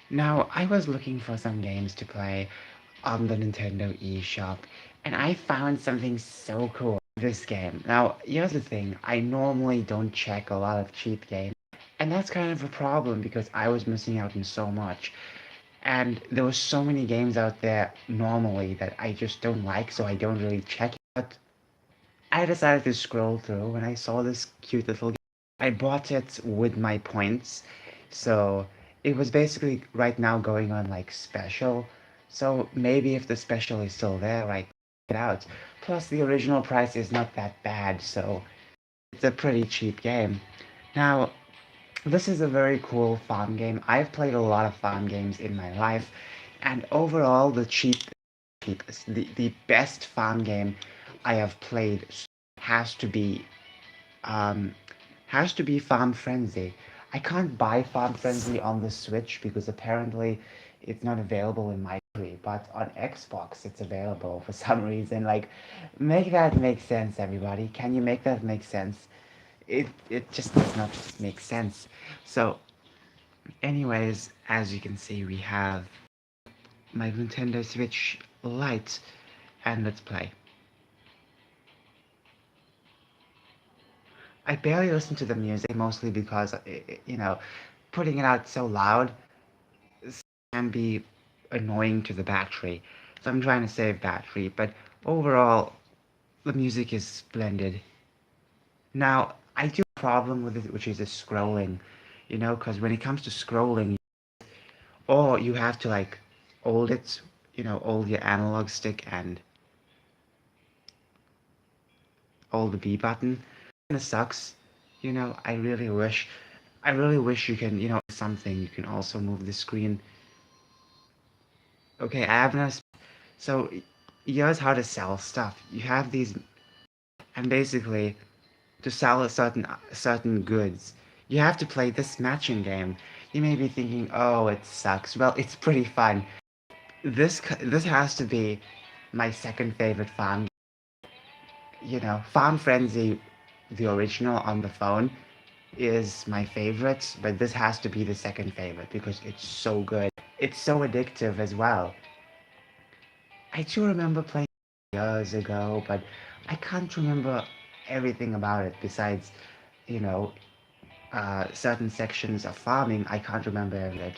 Now, I was looking for some games to play on the Nintendo eShop, and I found something so cool. This game. Now, here's the thing. I normally don't check a lot of cheap games, and that's kind of a problem because I was missing out on so much. And there were so many games out there normally that I just don't like, so I don't really check it. But I decided to scroll through when I saw this cute little game. I bought it with my points, so it was basically right now going on like special. So maybe if the special is still there, right, it out. Plus the original price is not that bad, so it's a pretty cheap game. Now, this is a very cool farm game. I've played a lot of farm games in my life, and overall cheapest, the best farm game I have played has to be um, has to be Farm Frenzy. I can't buy Farm Frenzy on the Switch because apparently it's not available in my country, but on Xbox it's available for some reason. Like, make that make sense, everybody. Can you make that make sense? It just does not make sense. So, anyways, as you can see, we have my Nintendo Switch Lite, and let's play. I barely listen to the music mostly because putting it out so loud can be annoying to the battery. So I'm trying to save battery, but overall the music is splendid. Now, I do have a problem with it, which is the scrolling, because when it comes to scrolling, or you have to like hold it, hold your analog stick and hold the B button. Kind of sucks. I really wish you can, something you can also move the screen. Okay, I have no. So here's how to sell stuff. You have these, and basically to sell a certain goods, you have to play this matching game. You may be thinking, oh, it sucks. Well, it's pretty fun. This has to be my second favorite farm. Farm Frenzy, the original on the phone, is my favorite, but this has to be the second favorite because it's so good. It's so addictive as well. I do remember playing years ago, but I can't remember everything about it besides, you know, certain sections of farming. I can't remember everything.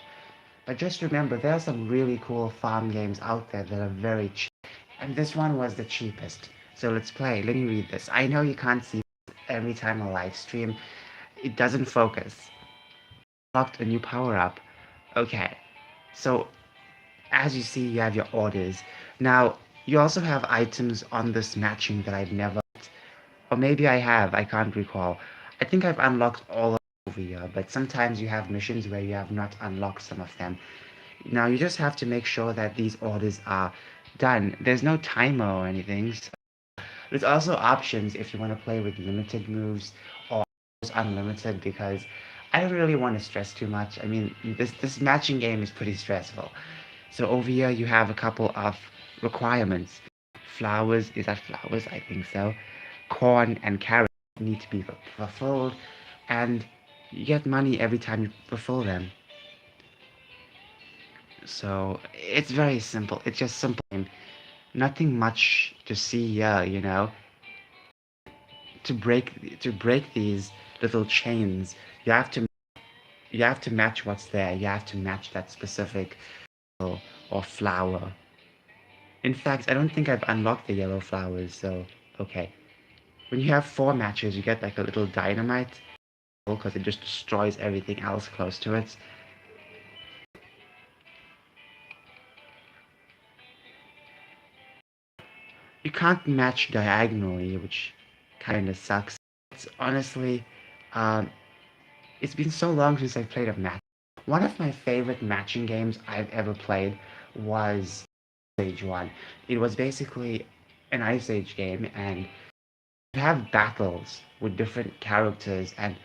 But just remember, there are some really cool farm games out there that are very cheap. And this one was the cheapest. So let's play. Let me read this. I know you can't see every time I live stream. It doesn't focus. Unlocked a new power up. Okay. So as you see, you have your orders. Now, you also have items on this matching that I've never, or maybe I have, I can't recall. I think I've unlocked all of them over here, but sometimes you have missions where you have not unlocked some of them. Now, you just have to make sure that these orders are done. There's no timer or anything. So there's also options if you want to play with limited moves or unlimited because I don't really want to stress too much. I mean, this matching game is pretty stressful. So over here you have a couple of requirements. Flowers, is that flowers? I think so. Corn and carrots need to be fulfilled, and you get money every time you fulfill them. So it's very simple. It's just simple. Nothing much to see here, To break these little chains, you have to you have to match what's there. You have to match that specific or flower. In fact, I don't think I've unlocked the yellow flowers, so okay. When you have four matches, you get like a little dynamite because it just destroys everything else close to it. You can't match diagonally, which kind of sucks. It's honestly, um, it's been so long since I've played a match. One of my favorite matching games I've ever played was Age 1. It was basically an Ice Age game, and you have battles with different characters, and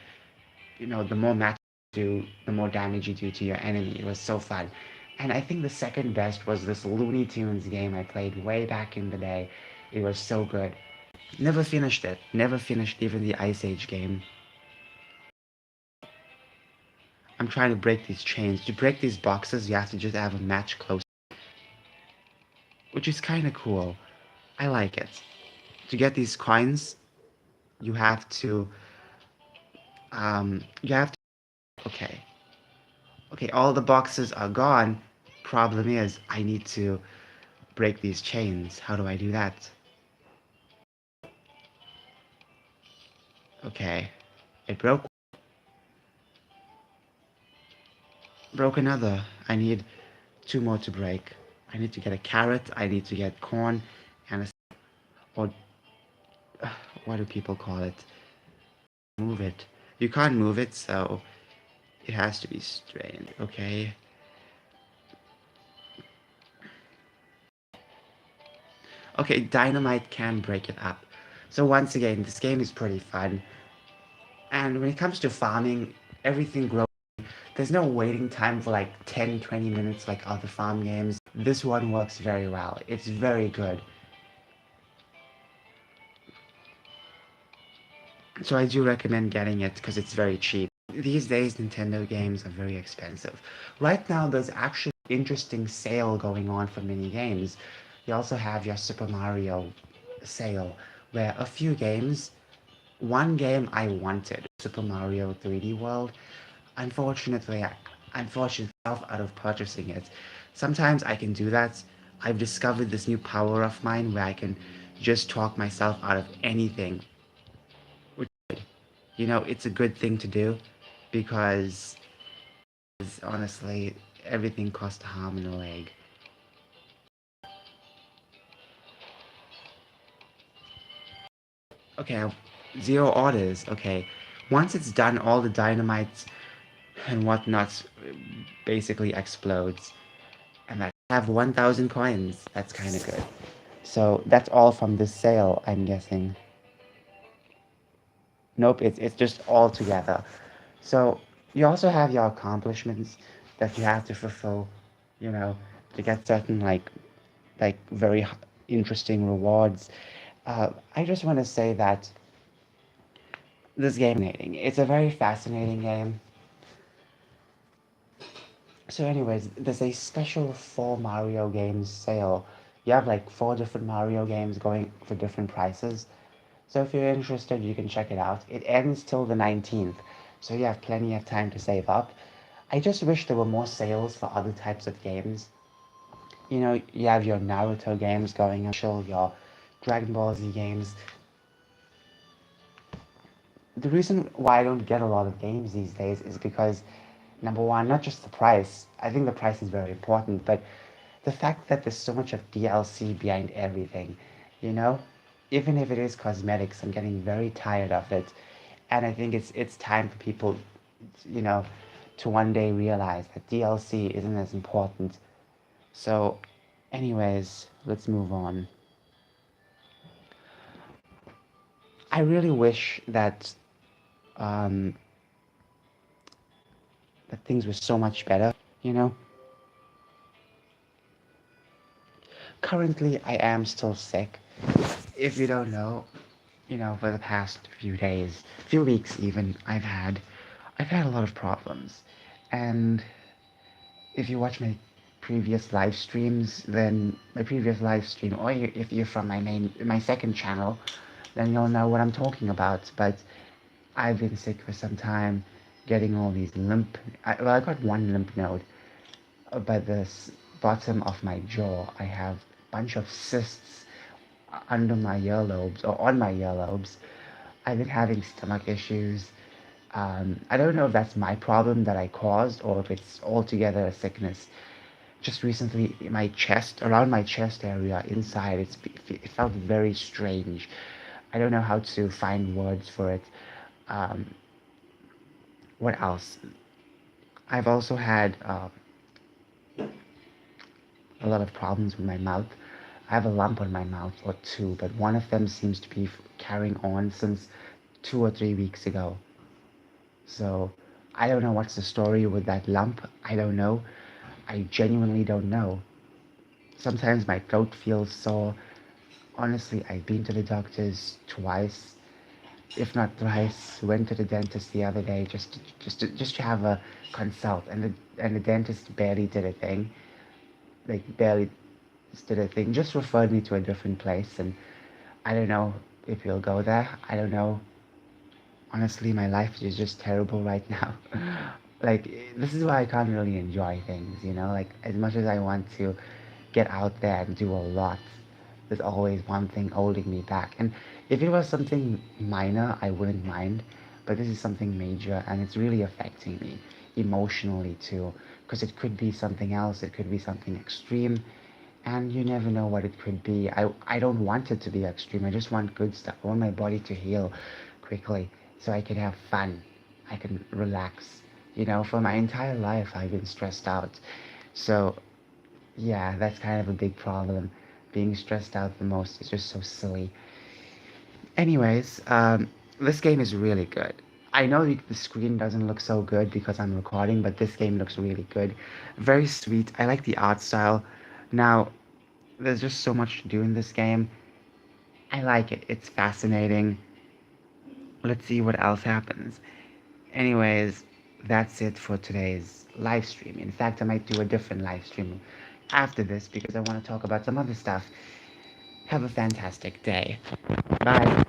the more matches you do, the more damage you do to your enemy. It was so fun. And I think the second best was this Looney Tunes game I played way back in the day. It was so good. Never finished it. Never finished even the Ice Age game. I'm trying to break these chains. To break these boxes, you have to just have a match close, which is kind of cool. I like it. To get these coins, you have to, you have to, okay. Okay, all the boxes are gone. Problem is, I need to break these chains. How do I do that? Okay, it broke another. I need two more to break. I need to get a carrot. I need to get corn, and a, or what do people call it? Move it. You can't move it, so it has to be strained. Okay. Okay, dynamite can break it up. So once again, this game is pretty fun. And when it comes to farming, everything grows. There's no waiting time for like 10, 20 minutes like other farm games. This one works very well. It's very good. So I do recommend getting it because it's very cheap. These days, Nintendo games are very expensive. Right now, there's actually an interesting sale going on for mini games. You also have your Super Mario sale, where a few games, one game I wanted, Super Mario 3D World, unfortunately, I'm fortunate myself out of purchasing it. Sometimes I can do that. I've discovered this new power of mine where I can just talk myself out of anything. You know, it's a good thing to do because honestly, everything costs a arm and a leg. Okay, zero orders. Okay, once it's done, all the dynamite and whatnot basically explodes, and I have 1,000 coins. That's kind of good. So that's all from this sale, I'm guessing. Nope, it's just all together. So you also have your accomplishments that you have to fulfill, you know, to get certain like very interesting rewards. I just want to say that this game is fascinating. It's a very fascinating game. So, anyways, there's a special for Mario games sale. You have like four different Mario games going for different prices. So if you're interested, you can check it out. It ends till the 19th, so you have plenty of time to save up. I just wish there were more sales for other types of games. You know, you have your Naruto games going on, your Dragon Ball Z games. The reason why I don't get a lot of games these days is because, number one, not just the price. I think the price is very important, but the fact that there's so much of DLC behind everything, you know? Even if it is cosmetics, I'm getting very tired of it. And I think it's time for people, you know, to one day realize that DLC isn't as important. So, anyways, let's move on. I really wish um, that things were so much better, you know? Currently, I am still sick. If you don't know, you know, for the past few days, few weeks even, I've had a lot of problems. And if you watch my previous live streams, then my previous live stream, or if you're from my second channel, then you'll know what I'm talking about. But I've been sick for some time, getting all these well, I got one lymph node, but the bottom of my jaw, I have a bunch of cysts under my earlobes or on my earlobes. I've been having stomach issues. I don't know if that's my problem that I caused or if it's altogether a sickness. Just recently, my chest, around my chest area, inside, it felt very strange. I don't know how to find words for it. Um, what else? I've also had a lot of problems with my mouth. I have a lump on my mouth or two, but one of them seems to be carrying on since 2 or 3 weeks ago. So I don't know what's the story with that lump. I don't know. I genuinely don't know. Sometimes my throat feels sore. Honestly, I've been to the doctors twice. if not thrice. Went to the dentist the other day just to have a consult, and the dentist barely did a thing, like barely did a thing. Just referred me to a different place, and I don't know if you'll go there. I don't know. Honestly, my life is just terrible right now. Like, this is why I can't really enjoy things, you know? Like, as much as I want to get out there and do a lot, there's always one thing holding me back. And if it was something minor, I wouldn't mind. But this is something major, and it's really affecting me emotionally too. Because it could be something else, it could be something extreme, and you never know what it could be. I don't want it to be extreme. I just want good stuff. I want my body to heal quickly so I can have fun. I can relax. You know, for my entire life, I've been stressed out. So, yeah, that's kind of a big problem. Being stressed out the most is just so silly. Anyways, this game is really good. I know the screen doesn't look so good because I'm recording, but this game looks really good. Very sweet. I like the art style. Now, there's just so much to do in this game. I like it. It's fascinating. Let's see what else happens. Anyways, that's it for today's live stream. In fact, I might do a different live stream after this because I want to talk about some other stuff. Have a fantastic day. Bye.